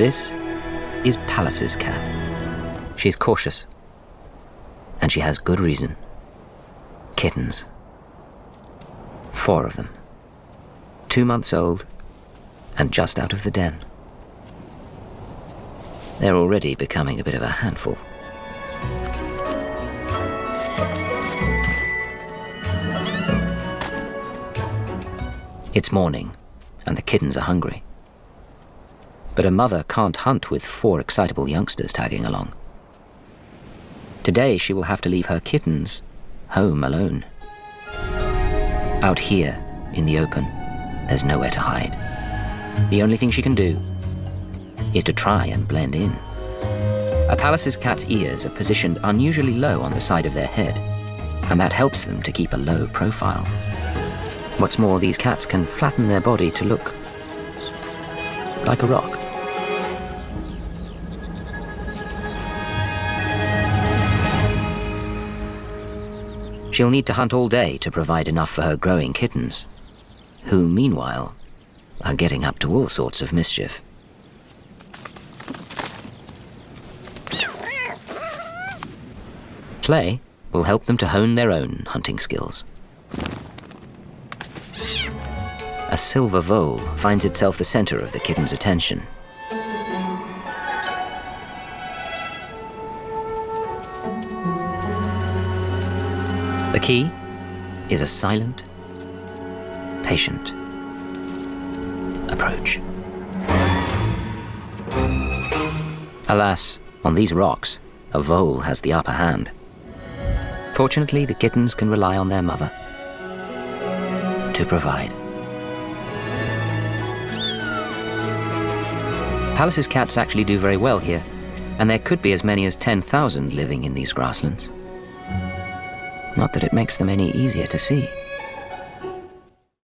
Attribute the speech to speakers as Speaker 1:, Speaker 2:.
Speaker 1: This is Palace's cat. She's cautious, and she has good reason. Kittens. 4 of them. 2 months old, and just out of the den. They're already becoming a bit of a handful. It's morning, and the kittens are hungry. But a mother can't hunt with 4 excitable youngsters tagging along. Today she will have to leave her kittens home alone. Out here, in the open, there's nowhere to hide. The only thing she can do is to try and blend in. A Palace's cat's ears are positioned unusually low on the side of their head, and that helps them to keep a low profile. What's more, these cats can flatten their body to look like a rock. She'll need to hunt all day to provide enough for her growing kittens, who, meanwhile, are getting up to all sorts of mischief. Play will help them to hone their own hunting skills. A silver vole finds itself the center of the kitten's attention. The key is a silent, patient approach. Alas, on these rocks, a vole has the upper hand. Fortunately, the kittens can rely on their mother to provide. Palace's cats actually do very well here, and there could be as many as 10,000 living in these grasslands. Not that it makes them any easier to see.